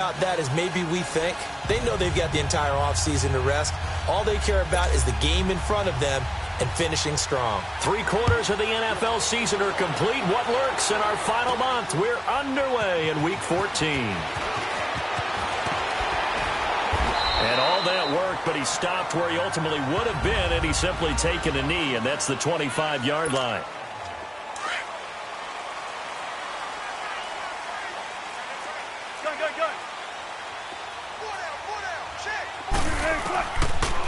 That is maybe we think. They know they've got the entire offseason to rest. All they care about is the game in front of them and finishing strong. 3/4 of the NFL season are complete. What lurks in our final month? We're underway in Week 14. And all that work, but he stopped where he ultimately would have been, and he's simply taken a knee, and that's the 25-yard line.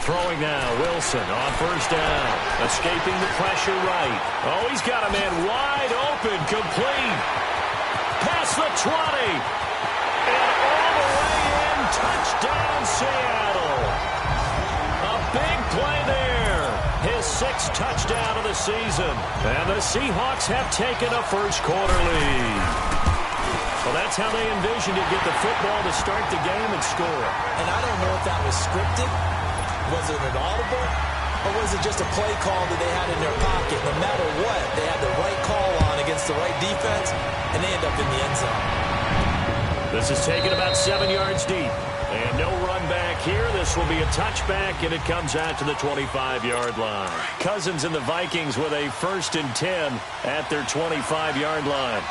Throwing now, Wilson on first down. Escaping the pressure right. Oh, he's got a man wide open, complete. Past the 20. And all the way in, touchdown Seattle. A big play there. His 6th touchdown of the season. And the Seahawks have taken a first-quarter lead. Well, that's how they envisioned it, get the football to start the game and score. And I don't know if that was scripted. Was it an audible, or was it just a play call that they had in their pocket? No matter what, they had the right call on against the right defense, and they end up in the end zone. This is taken about 7 yards deep. And no run back here. This will be a touchback, and it comes out to the 25-yard line. Cousins and the Vikings with a 1st and 10 at their 25-yard line.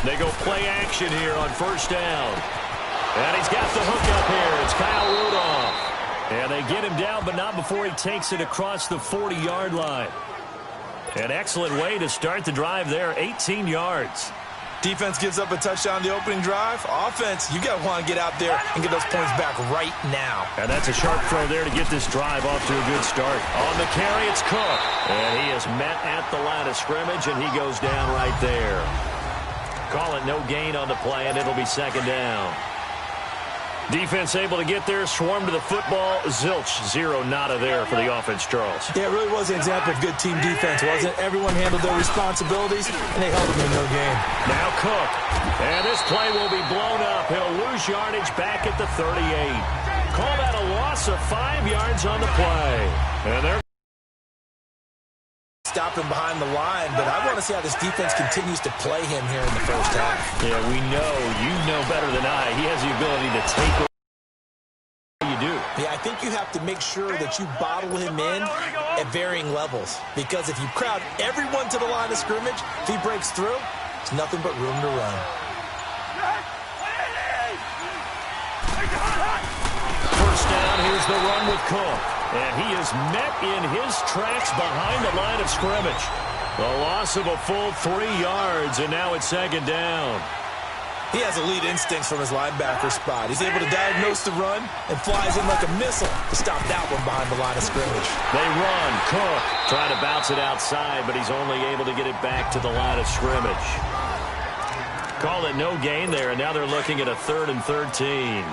They go play action here on first down. And he's got the hook up here. It's Kyle Rudolph. And they get him down, but not before he takes it across the 40-yard line. An excellent way to start the drive there, 18 yards. Defense gives up a touchdown the opening drive. Offense, you got to want to get out there and get those points back right now. And that's a sharp throw there to get this drive off to a good start. On the carry, it's Cook. And he is met at the line of scrimmage, and he goes down right there. Call it no gain on the play, and it'll be 2nd down. Defense able to get there, swarm to the football. Zilch, 0 nada there for the offense, Charles. Yeah, it really was an example of good team defense, wasn't it? Everyone handled their responsibilities, and they held them in no game. Now Cook. And this play will be blown up. He'll lose yardage back at the 38. Call that a loss of 5 yards on the play. And they're stopping behind the line, but I want to see how this defense continues to play him here in the first half. Yeah, we know. You know better than I. He has the ability to take over. You do. Yeah, I think you have to make sure that you bottle him in at varying levels, because if you crowd everyone to the line of scrimmage, if he breaks through, it's nothing but room to run. First down, here's the run with Cook. And he is met in his tracks behind the line of scrimmage. The loss of a full 3 yards, and now it's 2nd down. He has elite instincts from his linebacker spot. He's able to diagnose the run and flies in like a missile to stop that one behind the line of scrimmage. They run. Cook trying to bounce it outside, but he's only able to get it back to the line of scrimmage. Call it no gain there, and now they're looking at a 3rd and 13.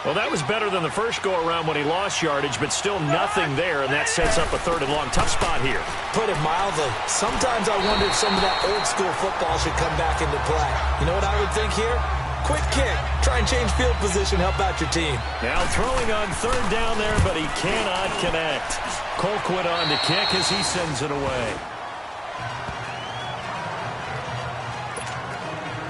Well, that was better than the first go-around when he lost yardage, but still nothing there, and that sets up a 3rd and long. Tough spot here. Put it mildly. Sometimes I wonder if some of that old-school football should come back into play. You know what I would think here? Quick kick. Try and change field position. Help out your team. Now throwing on 3rd down there, but he cannot connect. Colquitt on to kick as he sends it away.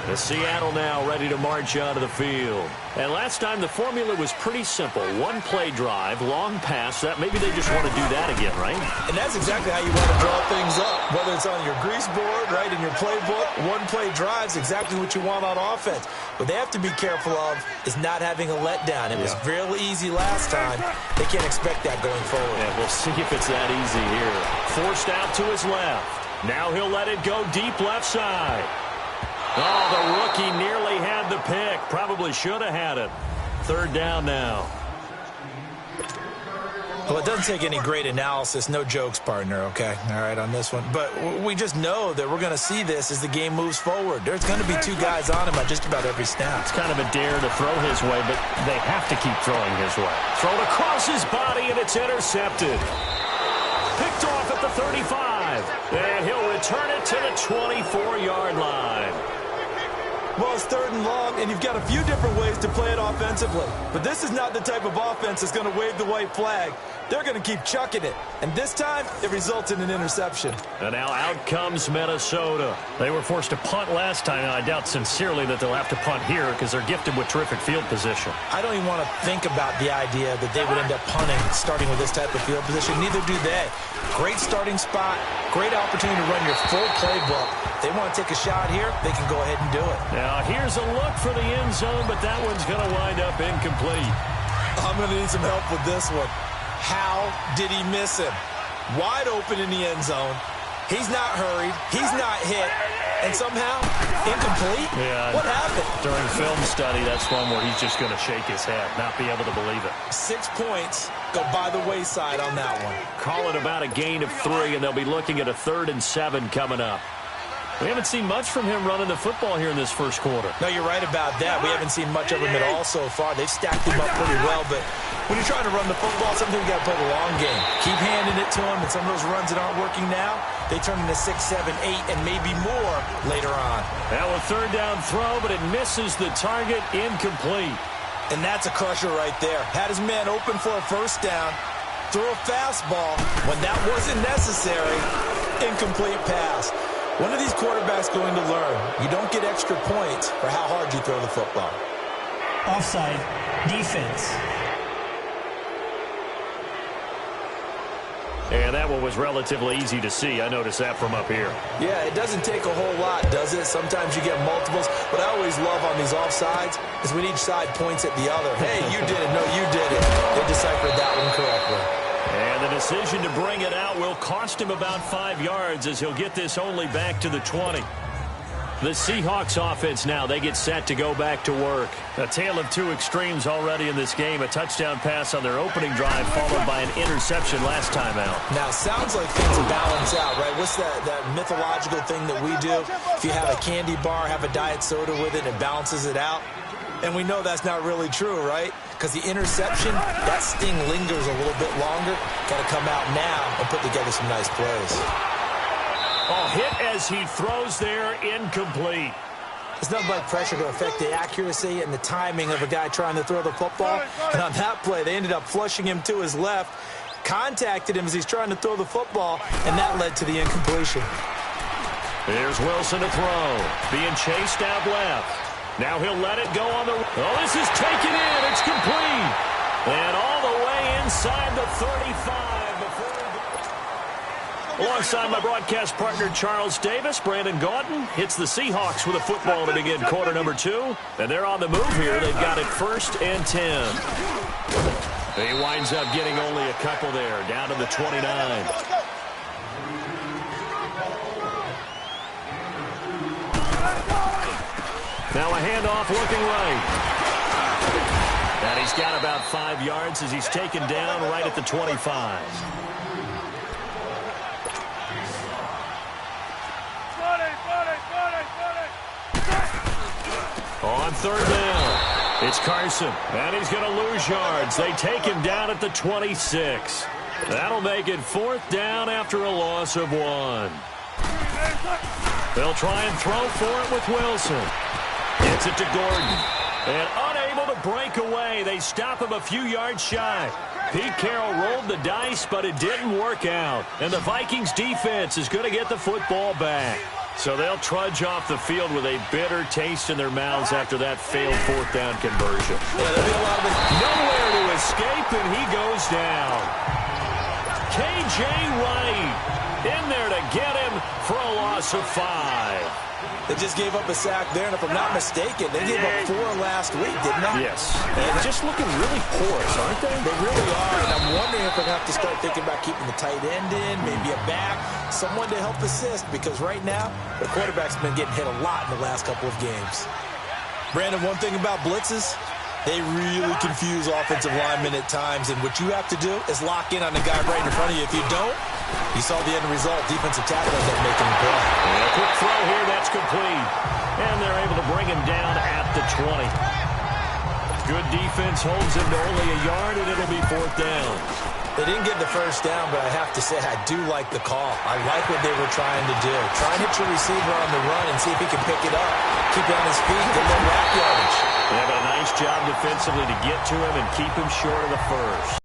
The Seattle now ready to march out of the field. And last time the formula was pretty simple. 1 play drive, long pass. That maybe they just want to do that again, right? And that's exactly how you want to draw things up. Whether it's on your grease board, right, in your playbook, 1 play drive's exactly what you want on offense. What they have to be careful of is not having a letdown. It was real easy last time. They can't expect that going forward. Yeah, we'll see if it's that easy here. Forced out to his left. Now he'll let it go deep left side. Oh, the rookie nearly had the pick. Probably should have had it. 3rd down now. Well, it doesn't take any great analysis. No jokes, partner, okay? All right, on this one. But we just know that we're going to see this as the game moves forward. There's going to be 2 guys on him at just about every snap. It's kind of a dare to throw his way, but they have to keep throwing his way. Thrown across his body, and it's intercepted. Picked off at the 35. And he'll return it to the 24-yard line. Well, it's 3rd and long, and you've got a few different ways to play it offensively. But this is not the type of offense that's going to wave the white flag. They're going to keep chucking it. And this time, it results in an interception. And now out comes Minnesota. They were forced to punt last time, and I doubt sincerely that they'll have to punt here because they're gifted with terrific field position. I don't even want to think about the idea that they would end up punting starting with this type of field position. Neither do they. Great starting spot, great opportunity to run your full playbook. If they want to take a shot here, they can go ahead and do it. Now here's a look for the end zone, but that one's going to wind up incomplete. I'm going to need some help with this one. How did he miss him? Wide open in the end zone. He's not hurried. He's not hit. And somehow, incomplete? Yeah. What happened? During film study, that's one where he's just going to shake his head, not be able to believe it. 6 points go by the wayside on that one. Call it about a gain of 3, and they'll be looking at a 3rd and 7 coming up. We haven't seen much from him running the football here in this first quarter. No, you're right about that. We haven't seen much of him at all so far. They've stacked him up pretty well, but when you're trying to run the football, sometimes you got to play the long game. Keep handing it to him, and some of those runs that aren't working now, they turn into 6, 7, 8, and maybe more later on. Now a 3rd down throw, but it misses the target, incomplete. And that's a crusher right there. Had his man open for a 1st down, threw a fastball when that wasn't necessary, incomplete pass. One of these quarterbacks going to learn, you don't get extra points for how hard you throw the football. Offside, defense. And that one was relatively easy to see. I noticed that from up here. Yeah, it doesn't take a whole lot, does it? Sometimes you get multiples. What I always love on these offsides is when each side points at the other. Hey, you did it. No, you did it. They deciphered that one correctly. And the decision to bring it out will cost him about 5 yards as he'll get this only back to the 20. The Seahawks offense now, they get set to go back to work. A tale of two extremes already in this game. A touchdown pass on their opening drive followed by an interception last time out. Now, sounds like things balance out, right? What's that mythological thing that we do? If you have a candy bar, have a diet soda with it, it balances it out. And we know that's not really true, right? Because the interception, that sting lingers a little bit longer. Got to come out now and put together some nice plays. Oh, hit as he throws there, incomplete. It's nothing like pressure to affect the accuracy and the timing of a guy trying to throw the football. And on that play, they ended up flushing him to his left, contacted him as he's trying to throw the football, and that led to the incompletion. Here's Wilson to throw. Being chased out left. Now he'll let it go on the... Oh, this is taken in. It's complete. And all the way inside the 35. Alongside my broadcast partner, Charles Davis, Brandon Gaudin hits the Seahawks with a football to begin quarter number 2. And they're on the move here. They've got it 1st and 10. He winds up getting only a couple there, down to the 29. Now a handoff looking right. And he's got about 5 yards as he's taken down right at the 25. On 3rd down, it's Carson, and he's going to lose yards. They take him down at the 26. That'll make it 4th down after a loss of 1. They'll try and throw for it with Wilson. Gets it to Gordon. And unable to break away, they stop him a few yards shy. Pete Carroll rolled the dice, but it didn't work out. And the Vikings defense is going to get the football back. So they'll trudge off the field with a bitter taste in their mouths after that failed 4th down conversion. Yeah, there'll be a lot of it. Nowhere to escape, and he goes down. K.J. Wright in there to get him for a loss of 5. They just gave up a sack there, and if I'm not mistaken, they gave up 4 last week, didn't they? Yes. And just looking really porous, aren't they? They really are, and I'm wondering if they're going to have to start thinking about keeping the tight end in, maybe a back, someone to help assist, because right now, the quarterback's been getting hit a lot in the last couple of games. Brandon, one thing about blitzes, they really confuse offensive linemen at times, and what you have to do is lock in on the guy right in front of you. If you don't, you saw the end result. Defensive tackle ends up making a play. And a quick throw here, that's complete. And they're able to bring him down at the 20. Good defense holds him to only a yard, and it'll be 4th down. They didn't get the first down, but I have to say I do like the call. I like what they were trying to do. Try and hit your receiver on the run and see if he can pick it up. Keep it on his feet, get a little rack yardage. They have a nice job defensively to get to him and keep him short of the first.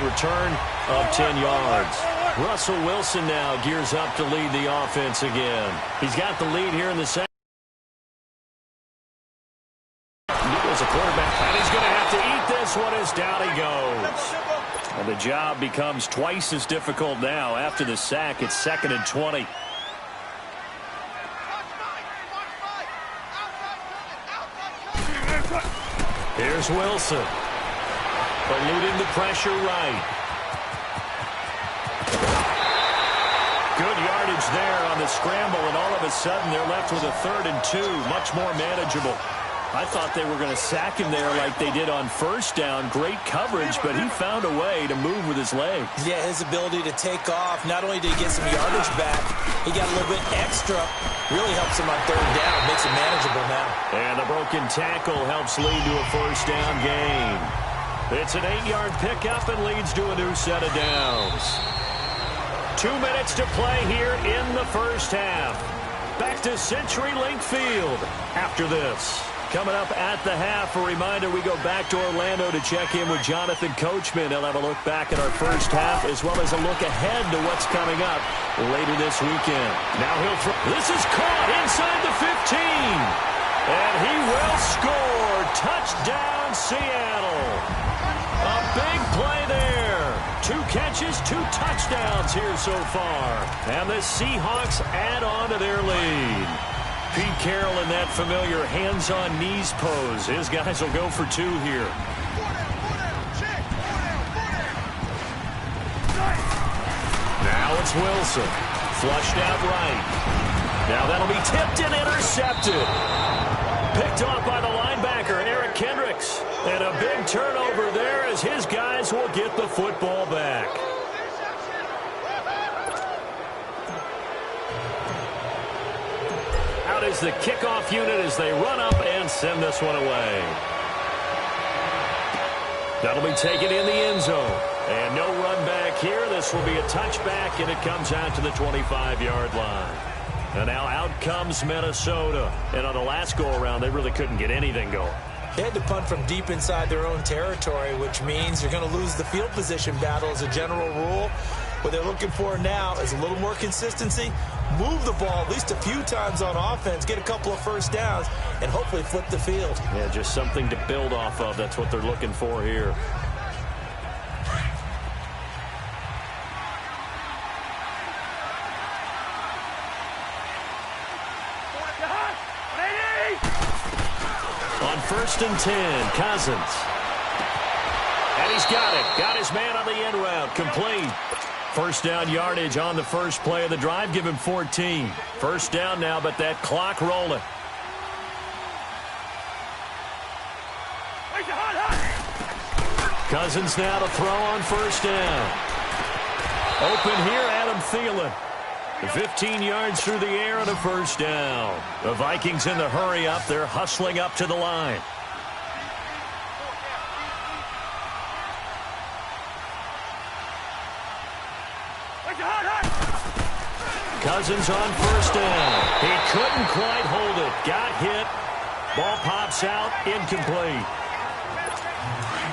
Return of 10 yards. Russell Wilson now gears up to lead the offense again. He's got the lead here in the second. As a quarterback, and he's going to have to eat this one as down he goes. And the job becomes twice as difficult now. After the sack, it's 2nd and 20. Here's Wilson. Eluding the pressure right. Good yardage there on the scramble, and all of a sudden they're left with a 3rd and 2. Much more manageable. I thought they were going to sack him there like they did on first down. Great coverage, but he found a way to move with his legs. Yeah, his ability to take off. Not only did he get some yardage back, he got a little bit extra. Really helps him on 3rd down. Makes it manageable now. And the broken tackle helps lead to a 1st down gain. It's an 8-yard pickup and leads to a new set of downs. 2 minutes to play here in the first half. Back to CenturyLink Field after this. Coming up at the half, a reminder, we go back to Orlando to check in with Jonathan Coachman. He'll have a look back at our first half as well as a look ahead to what's coming up later this weekend. Now he'll throw. This is caught inside the 15. And he will score. Touchdown, Seattle. A big play there. 2 catches, 2 touchdowns here so far. And the Seahawks add on to their lead. Pete Carroll in that familiar hands-on knees pose. His guys will go for 2 here. Now it's Wilson. Flushed out right. Now that'll be tipped and intercepted. Picked off by the linebacker, Eric Kendricks. And a big turnover there as his guys will get the football back. Out is the kickoff unit as they run up and send this one away. That'll be taken in the end zone. And no run back here. This will be a touchback, and it comes out to the 25-yard line. And now out comes Minnesota. And on the last go-around, they really couldn't get anything going. They had to punt from deep inside their own territory, which means you're going to lose the field position battle as a general rule. What they're looking for now is a little more consistency, move the ball at least a few times on offense, get a couple of first downs, and hopefully flip the field. Yeah, just something to build off of. That's what they're looking for here. On 1st and 10, Cousins. And he's got it. Got his man on the end route. Complete. First down yardage on the first play of the drive. Give him 14. First down now, but that clock rolling. Cousins now to throw on first down. Open here, Adam Thielen. 15 yards through the air and a first down. The Vikings in the hurry up. They're hustling up to the line. Cousins on first down. He couldn't quite hold it. Got hit. Ball pops out. Incomplete.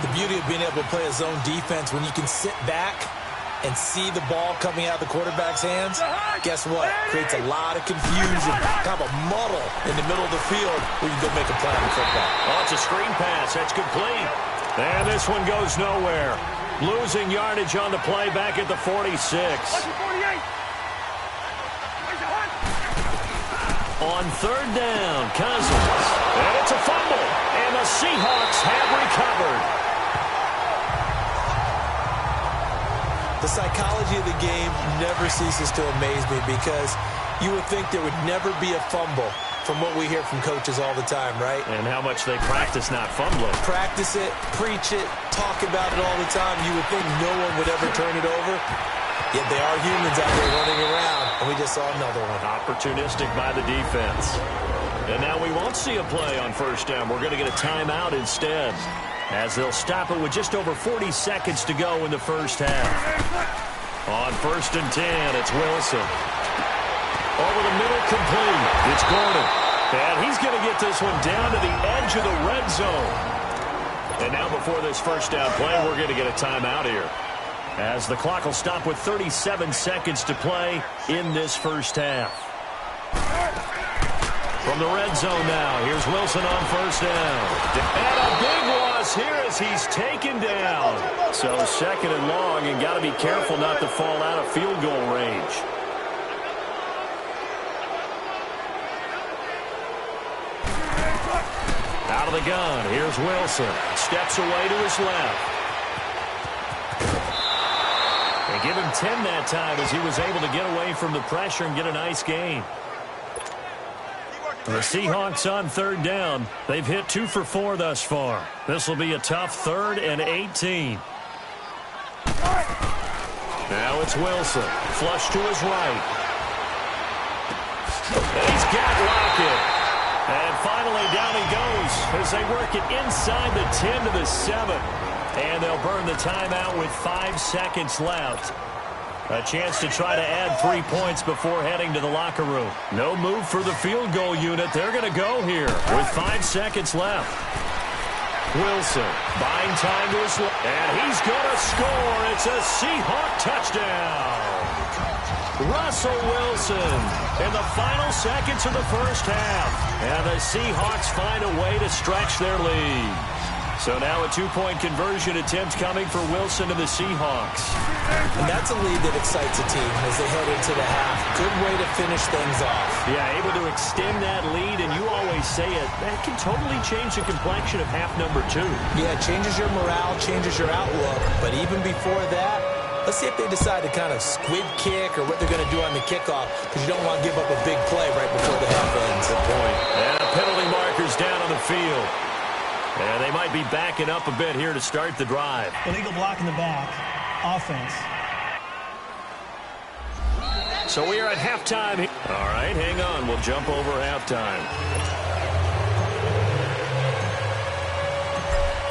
The beauty of being able to play a zone defense when you can sit back and see the ball coming out of the quarterback's hands, guess what? Creates a lot of confusion, kind of a muddle in the middle of the field where you can go make a play on football. Oh, it's a screen pass. That's complete. And this one goes nowhere. Losing yardage on the play back at the 46. On 3rd down, Cousins. And it's a fumble. And the Seahawks have recovered. The psychology of the game never ceases to amaze me because you would think there would never be a fumble from what we hear from coaches all the time, right? And how much they practice not fumbling. Practice it, preach it, talk about it all the time. You would think no one would ever turn it over. Yet they are humans out there running around, and we just saw another one. Opportunistic by the defense. And now we won't see a play on first down. We're going to get a timeout instead, as they'll stop it with just over 40 seconds to go in the first half. On 1st and 10, it's Wilson. Over the middle, complete. It's Gordon. And he's going to get this one down to the edge of the red zone. And now before this first down play, we're going to get a timeout here, as the clock will stop with 37 seconds to play in this first half. From the red zone now, here's Wilson on first down. And a big loss here as he's taken down. So 2nd and long, and got to be careful not to fall out of field goal range. Out of the gun, here's Wilson. Steps away to his left. They give him 10 that time as he was able to get away from the pressure and get a nice gain. The Seahawks on 3rd down. They've hit 2 for 4 thus far. This will be a tough 3rd and 18. Now it's Wilson. Flush to his right. And he's got Lockett. And finally down he goes as they work it inside the 10 to the 7. And they'll burn the timeout with 5 seconds left. A chance to try to add 3 points before heading to the locker room. No move for the field goal unit. They're going to go here with 5 seconds left. Wilson buying time to his left. And he's going to score. It's a Seahawk touchdown. Russell Wilson in the final seconds of the first half. And the Seahawks find a way to stretch their lead. So now a 2-point conversion attempt coming for Wilson and the Seahawks. And that's a lead that excites a team as they head into the half. Good way to finish things off. Yeah, able to extend that lead, and you always say it, that can totally change the complexion of half number 2. Yeah, it changes your morale, changes your outlook. But even before that, let's see if they decide to kind of squid kick or what they're going to do on the kickoff, because you don't want to give up a big play right before the half ends. Good point. And penalty markers down on the field. And they might be backing up a bit here to start the drive. Illegal block in the back. Offense. So we are at halftime. All right, hang on. We'll jump over halftime.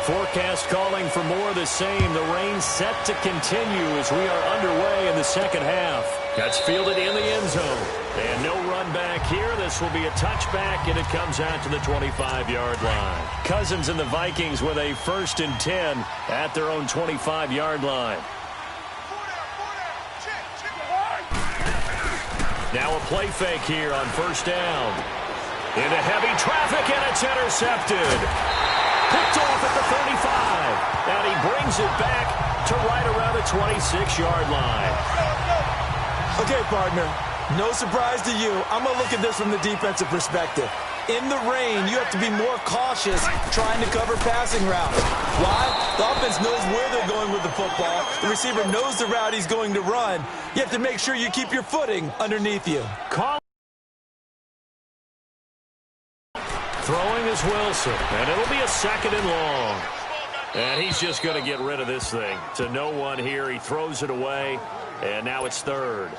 Forecast calling for more of the same. The rain set to continue as we are underway in the second half. That's fielded in the end zone. And no run back here. This will be a touchback, and it comes out to the 25-yard line. Cousins and the Vikings with a 1st and 10 at their own 25-yard line. Now a play fake here on first down. Into heavy traffic, and it's intercepted. Picked off at the 35. And he brings it back to right around the 26-yard line. Okay, partner, no surprise to you. I'm going to look at this from the defensive perspective. In the rain, you have to be more cautious trying to cover passing routes. Why? The offense knows where they're going with the football. The receiver knows the route he's going to run. You have to make sure you keep your footing underneath you. Throwing is Wilson, and it'll be a 2nd and long. And he's just going to get rid of this thing. To no one here. He throws it away, and now it's 3rd.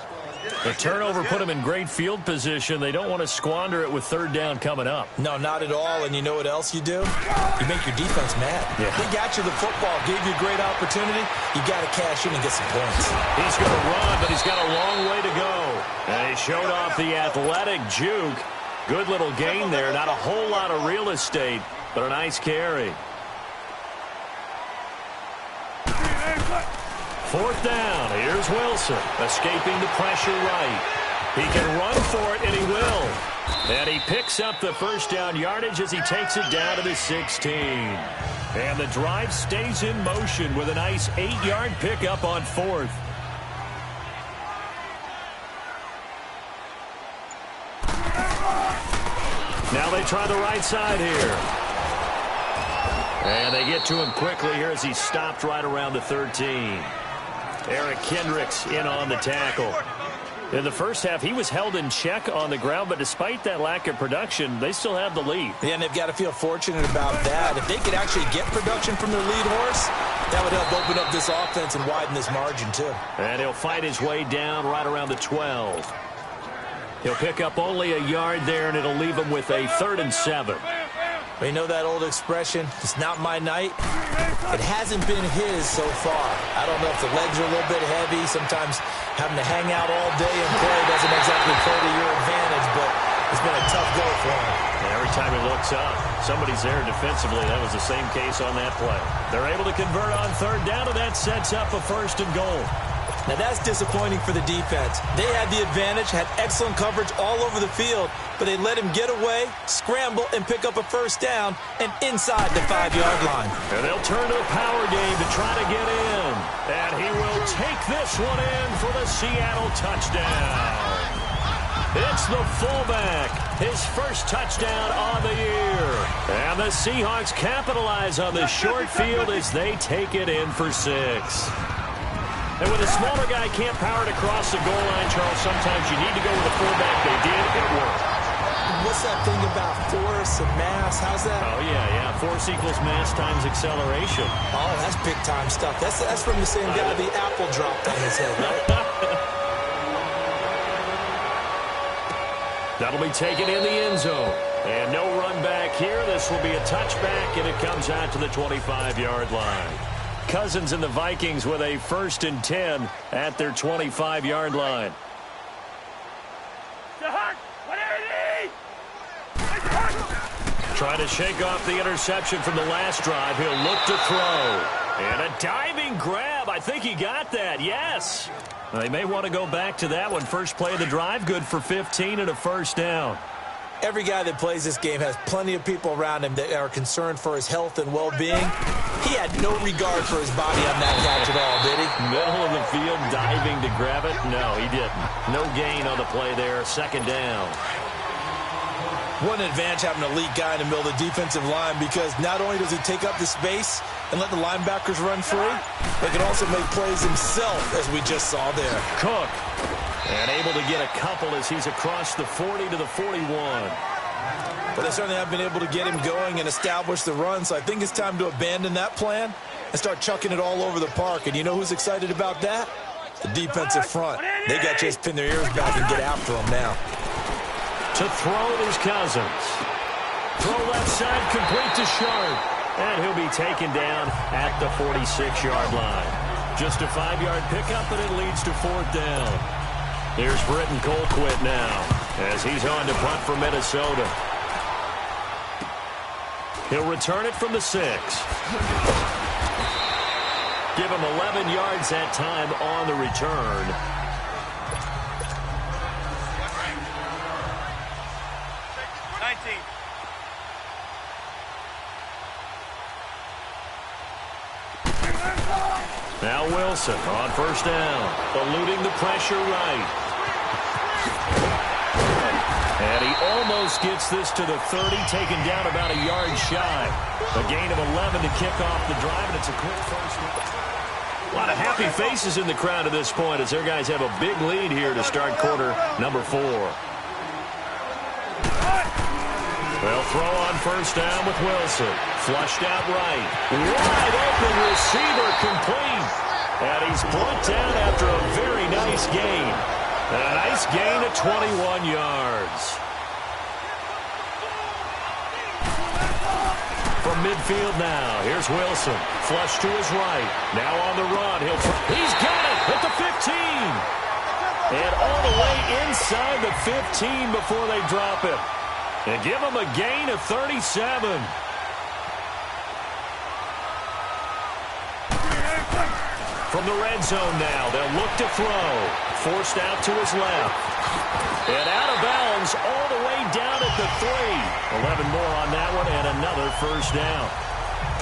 The turnover put them in great field position. They don't want to squander it with 3rd down coming up. No, not at all. And you know what else you do? You make your defense mad. Yeah. They got you the football, gave you a great opportunity. You got to cash in and get some points. He's going to run, but he's got a long way to go. And he showed off the athletic juke. Good little gain there. Not a whole lot of real estate, but a nice carry. 4th down. Here's Wilson, escaping the pressure right. He can run for it, and he will. And he picks up the first down yardage as he takes it down to the 16. And the drive stays in motion with a nice 8-yard pickup on 4th. Now they try the right side here. And they get to him quickly here as he's stopped right around the 13. Eric Kendricks in on the tackle. In the first half, he was held in check on the ground, but despite that lack of production, they still have the lead. Yeah, and they've got to feel fortunate about that. If they could actually get production from their lead horse, that would help open up this offense and widen this margin, too. And he'll fight his way down right around the 12. He'll pick up only a yard there, and it'll leave him with a 3rd and 7. Well, you know that old expression, it's not my night? It hasn't been his so far. I don't know if the legs are a little bit heavy. Sometimes having to hang out all day and play doesn't exactly play to your advantage, but it's been a tough go for him. And every time he looks up, somebody's there defensively. That was the same case on that play. They're able to convert on 3rd down, and that sets up a 1st and goal. Now, that's disappointing for the defense. They had the advantage, had excellent coverage all over the field, but they let him get away, scramble, and pick up a 1st down and inside the 5-yard line. And they'll turn to a power game to try to get in. And he will take this one in for the Seattle touchdown. It's the fullback, his 1st touchdown on the year. And the Seahawks capitalize on the short field as they take it in for 6. And when a smaller guy can't power it across the goal line, Charles, sometimes you need to go with a fullback. They did. It worked. What's that thing about force and mass? How's that? Oh, yeah. Force equals mass times acceleration. Oh, that's big-time stuff. That's from the same guy the apple dropped on his head, right? That'll be taken in the end zone. And no run back here. This will be a touchback, and it comes out to the 25-yard line. Cousins and the Vikings with a 1st and 10 at their 25-yard line. Trying to shake off the interception from the last drive. He'll look to throw. And a diving grab. I think he got that. Yes. They may want to go back to that one. First play of the drive. Good for 15 and a 1st down. Every guy that plays this game has plenty of people around him that are concerned for his health and well-being. He had no regard for his body on that catch at all, did he? Middle of the field, diving to grab it. No, he didn't. No gain on the play there. 2nd down. One advantage having an elite guy in the middle of the defensive line, because not only does he take up the space and let the linebackers run free, but he can also make plays himself, as we just saw there. Cook. And able to get a couple as he's across the 40 to the 41. But they certainly have been able to get him going and establish the run, so I think it's time to abandon that plan and start chucking it all over the park. And you know who's excited about that? The defensive front. They got to just pin their ears back and get after him now. To throw is Cousins. Throw left side, complete to Sharp. And he'll be taken down at the 46-yard line. Just a 5-yard pickup, and it leads to 4th down. Here's Britton Colquitt now as he's on to punt for Minnesota. He'll return it from the 6. Give him 11 yards that time on the return. Now Wilson on 1st down, eluding the pressure right. And he almost gets this to the 30, taken down about a yard shy. A gain of 11 to kick off the drive, and it's a quick 1st down. A lot of happy faces in the crowd at this point as their guys have a big lead here to start quarter number 4. They'll throw on 1st down with Wilson. Flushed out right. Wide open receiver complete. And he's brought down after a very nice gain. A nice gain of 21 yards. From midfield now, here's Wilson. Flush to his right. Now on the run. He's got it at the 15. And all the way inside the 15 before they drop it. And give him a gain of 37. From the red zone now, they'll look to throw. Forced out to his left. And out of bounds all the way down at the 3. 11 more on that one and another 1st down.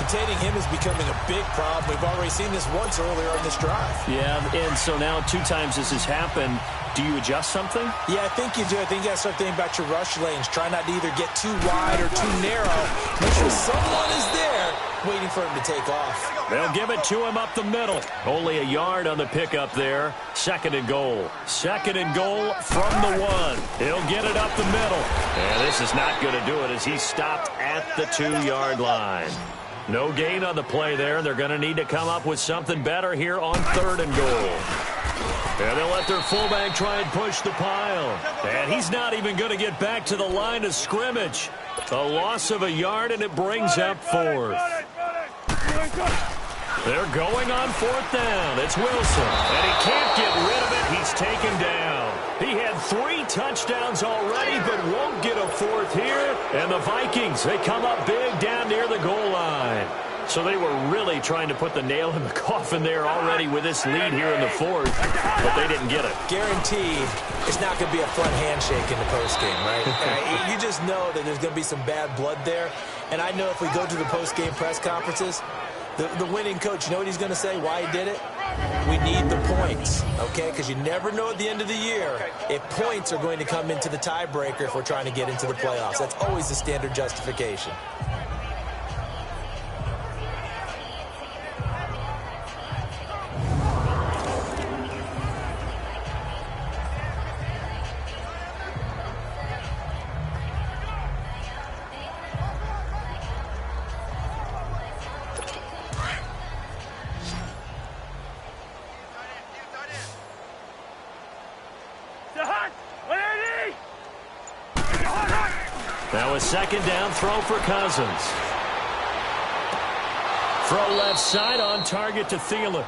Containing him is becoming a big problem. We've already seen this once earlier in this drive. Yeah, and so now 2 times this has happened. Do you adjust something? Yeah, I think you do. I think you got to start thinking about your rush lanes. Try not to either get too wide or too narrow. Make sure someone is there waiting for him to take off. They'll give it to him up the middle. Only a yard on the pickup there. 2nd and goal. 2nd and goal from the 1. He'll get it up the middle. And this is not going to do it as he's stopped at the 2-yard line. No gain on the play there. They're going to need to come up with something better here on 3rd and goal. And they'll let their fullback try and push the pile. And he's not even going to get back to the line of scrimmage. A loss of a yard, and it brings up 4th. They're going on 4th down. It's Wilson. And he can't get rid of it. He's taken down. He had 3 touchdowns already, but won't get a 4th here. And the Vikings, they come up big down near the goal line. So they were really trying to put the nail in the coffin there already with this lead here in the 4th, but they didn't get it. Guaranteed it's not going to be a fun handshake in the postgame, right? You just know that there's going to be some bad blood there. And I know if we go to the postgame press conferences, the winning coach, you know what he's going to say, why he did it? We need the points, okay? Because you never know at the end of the year if points are going to come into the tiebreaker if we're trying to get into the playoffs. That's always the standard justification. Now a 2nd down throw for Cousins. Throw left side on target to Thielen.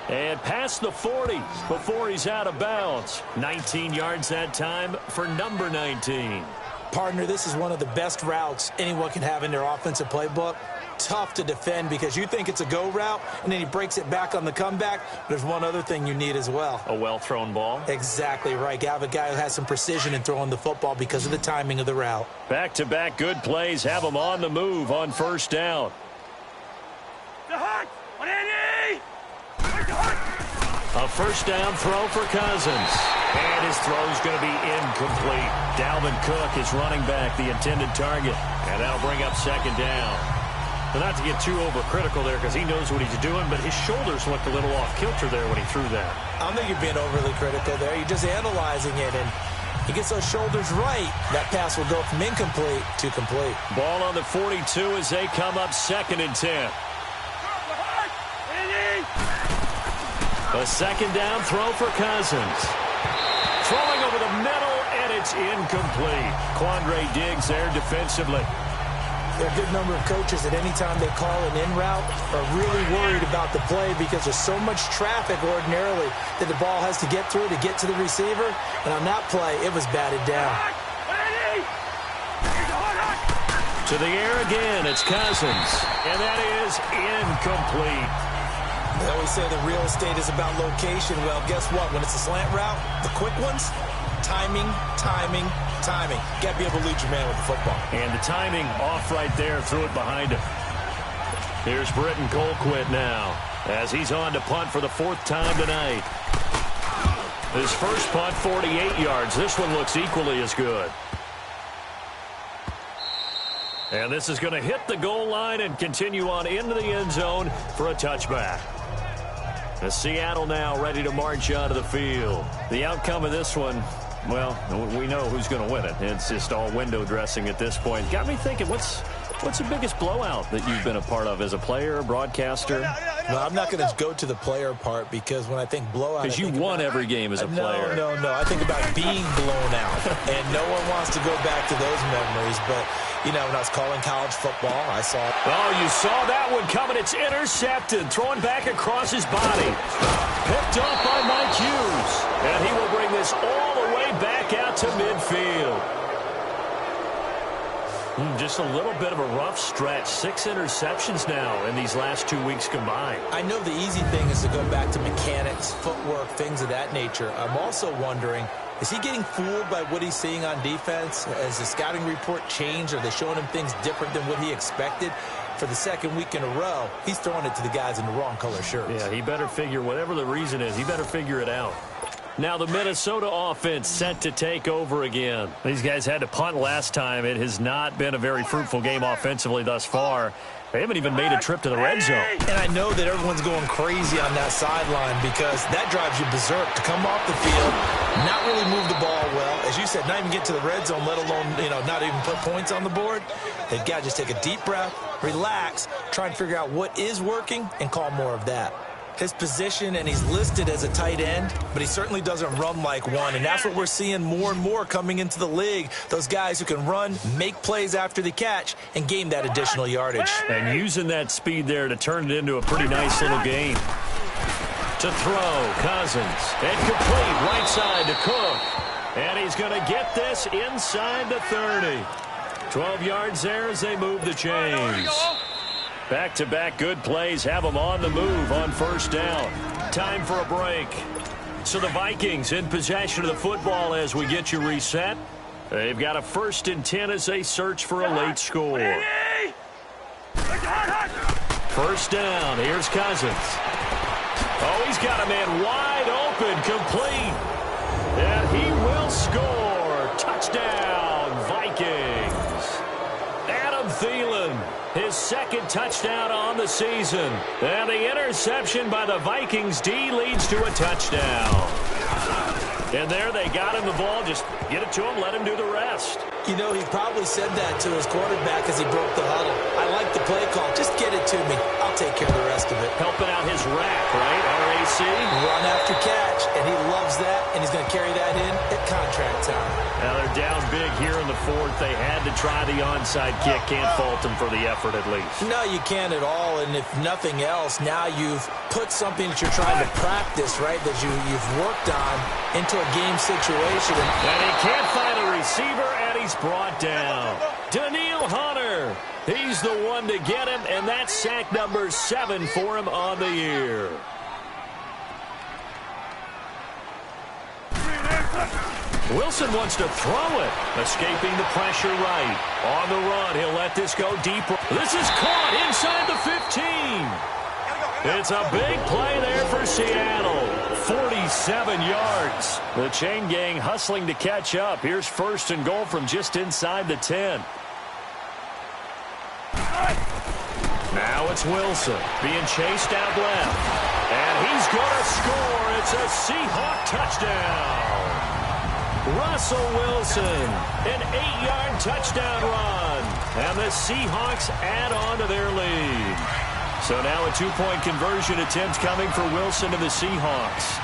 And past the 40 before he's out of bounds. 19 yards that time for number 19. Partner, this is one of the best routes anyone can have in their offensive playbook. Tough to defend because you think it's a go route, and then he breaks it back on the comeback. There's one other thing you need as well. A well-thrown ball. Exactly right. You have a guy who has some precision in throwing the football because of the timing of the route. Back-to-back good plays have him on the move on 1st down. A 1st down throw for Cousins. And his throw's going to be incomplete. Dalvin Cook is running back, the intended target. And that'll bring up 2nd down. But not to get too overcritical there because he knows what he's doing, but his shoulders looked a little off kilter there when he threw that. I don't think you're being overly critical there. You're just analyzing it, and he gets those shoulders right. That pass will go from incomplete to complete. Ball on the 42 as they come up 2nd and 10. A 2nd down throw for Cousins. Throwing over the middle, and it's incomplete. Quandre Diggs there defensively. There are a good number of coaches at any time they call an in route are really worried about the play because there's so much traffic ordinarily that the ball has to get through to get to the receiver. And on that play, it was batted down. To the air again, it's Cousins. And that is incomplete. They always say the real estate is about location. Well, guess what? When it's a slant route, the quick ones, timing, timing, timing. Got to be able to lead your man with the football. And the timing off right there, threw it behind him. Here's Britton Colquitt now as he's on to punt for the 4th time tonight. His first punt, 48 yards. This one looks equally as good. And this is going to hit the goal line and continue on into the end zone for a touchback. The Seattle now ready to march onto the field. The outcome of this one, well, we know who's going to win it. It's just all window dressing at this point. Got me thinking, what's the biggest blowout that you've been a part of as a player, broadcaster? No, I'm not going to go to the player part because when I think blowout... Because you won every game as a player. No. I think about being blown out. And no one wants to go back to those memories. But, you know, when I was calling college football, I saw... Oh, you saw that one coming. It's intercepted. Throwing back across his body. Picked off by Mike Hughes. And he will bring this all the way back out to midfield. Just a little bit of a rough stretch. 6 interceptions now in these last 2 weeks combined. I know the easy thing is to go back to mechanics, footwork, things of that nature. I'm also wondering, is he getting fooled by what he's seeing on defense? Has the scouting report changed? Are they showing him things different than what he expected? For the 2nd week in a row, he's throwing it to the guys in the wrong color shirts. Yeah, he better figure, whatever the reason is, he better figure it out. Now the Minnesota offense set to take over again. These guys had to punt last time. It has not been a very fruitful game offensively thus far. They haven't even made a trip to the red zone. And I know that everyone's going crazy on that sideline because that drives you berserk to come off the field, not really move the ball well. As you said, not even get to the red zone, let alone, not even put points on the board. They've got to just take a deep breath, relax, try and figure out what is working, and call more of that. His position, and he's listed as a tight end, but he certainly doesn't run like one, and that's what we're seeing more and more coming into the league. Those guys who can run, make plays after the catch, and gain that additional yardage. And using that speed there to turn it into a pretty nice little game. To throw, Cousins, and complete right side to Cook. And he's going to get this inside the 30. 12 yards there as they move the chains. Back-to-back good plays have them on the move on first down. Time for a break. So the Vikings in possession of the football as we get you reset. They've got a 1st and 10 as they search for a late score. First down. Here's Cousins. Oh, he's got a man wide open, complete. And he will score. Touchdown, Vikings. Adam Thielen. His 2nd touchdown on the season. And the interception by the Vikings D leads to a touchdown. And there they got him the ball. Just get it to him, let him do the rest. He probably said that to his quarterback as he broke the huddle. I like the play call. Just get it to me. I'll take care of the rest of it. Helping out his rack, right? RAC. Run after catch, and he loves that, and he's going to carry that in at contract time. Now they're down big here in the 4th. They had to try the onside kick. Can't fault them for the effort at least. No, you can't at all, and if nothing else, now you've put something that you're trying to practice, right, that you've worked on into a game situation. And he can't find a receiver, and he's brought down. Danielle Hunter. He's the one to get him, and that's sack number 7 for him on the year. Wilson wants to throw it. Escaping the pressure right. On the run, he'll let this go deep. This is caught inside the 15. It's a big play there for Seattle. 47 yards. The chain gang hustling to catch up. Here's 1st and goal from just inside the 10. Now it's Wilson being chased out left. And he's going to score. It's a Seahawk touchdown. Russell Wilson, an 8-yard touchdown run. And the Seahawks add on to their lead. So now a 2-point conversion attempt coming for Wilson and the Seahawks.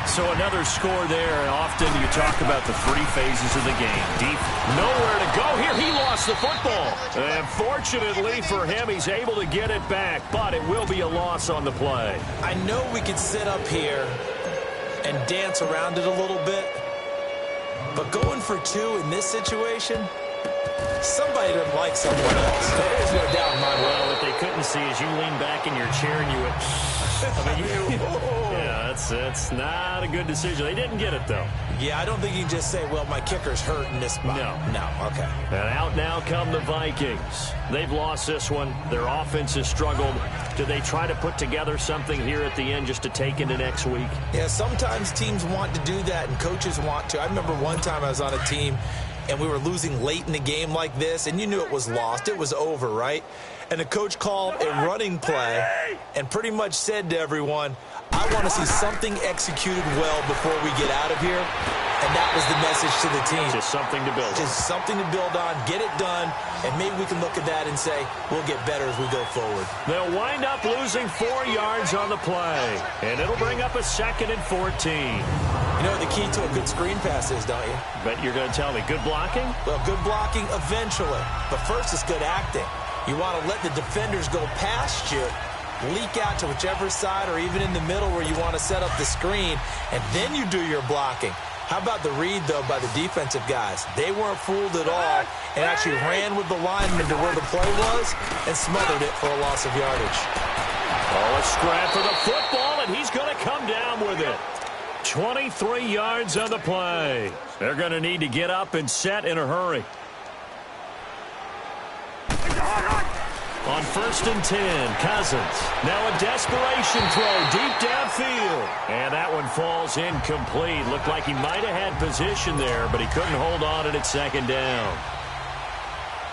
So another score there, and often you talk about the 3 phases of the game. Deep, nowhere to go here. He lost the football. And fortunately for him, he's able to get it back, but it will be a loss on the play. I know we could sit up here and dance around it a little bit, but going for 2 in this situation, somebody doesn't like someone else. There's no doubt in my mind. Well, what they couldn't see is you lean back in your chair and you went, yeah, that's not a good decision. They didn't get it, though. Yeah, I don't think you can just say, well, my kicker's hurt in this spot. No, okay. And out now come the Vikings. They've lost this one. Their offense has struggled. Do they try to put together something here at the end just to take into next week? Yeah, sometimes teams want to do that, and coaches want to. I remember one time I was on a team, and we were losing late in the game like this, and you knew it was lost. It was over, right? And the coach called a running play and pretty much said to everyone, I want to see something executed well before we get out of here. And that was the message to the team. Just something to build on. Just something to build on, get it done, and maybe we can look at that and say, we'll get better as we go forward. They'll wind up losing 4 yards on the play, and it'll bring up a 2nd and 14. You know what the key to a good screen pass is, don't you? Bet you're going to tell me. Good blocking? Well, good blocking eventually. But first is good acting. You want to let the defenders go past you, leak out to whichever side or even in the middle where you want to set up the screen, and then you do your blocking. How about the read, though, by the defensive guys? They weren't fooled at all and actually ran with the lineman to where the play was and smothered it for a loss of yardage. Oh, a scrap for the football, and he's going to come down with it. 23 yards on the play. They're going to need to get up and set in a hurry. On 1st and 10, Cousins. Now a desperation throw deep downfield. And that one falls incomplete. Looked like he might have had position there, but he couldn't hold on at 2nd down.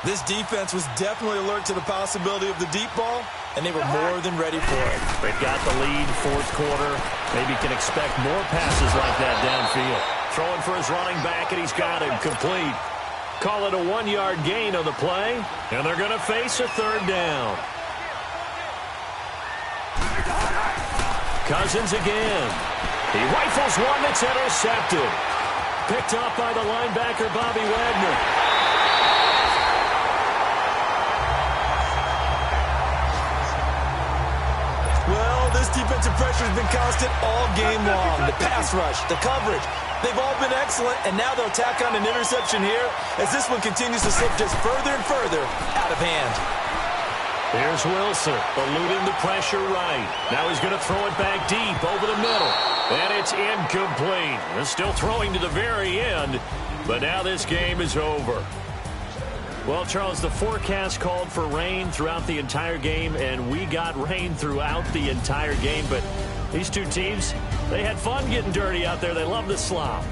This defense was definitely alert to the possibility of the deep ball, and they were more than ready for it. They've got the lead, 4th quarter. Maybe can expect more passes like that downfield. Throwing for his running back, and he's got him complete. Call it a 1-yard gain on the play, and they're going to face a 3rd down. Cousins again. He rifles one that's intercepted. Picked up by the linebacker, Bobby Wagner. Well, this defensive pressure has been constant all game long. The pass rush, the coverage. They've all been excellent, and now they'll tack on an interception here as this one continues to slip just further and further out of hand. Here's Wilson, eluding the pressure right. Now he's going to throw it back deep over the middle. And it's incomplete. They're still throwing to the very end, but now this game is over. Well, Charles, the forecast called for rain throughout the entire game, and we got rain throughout the entire game, but these two teams, they had fun getting dirty out there. They love the slop.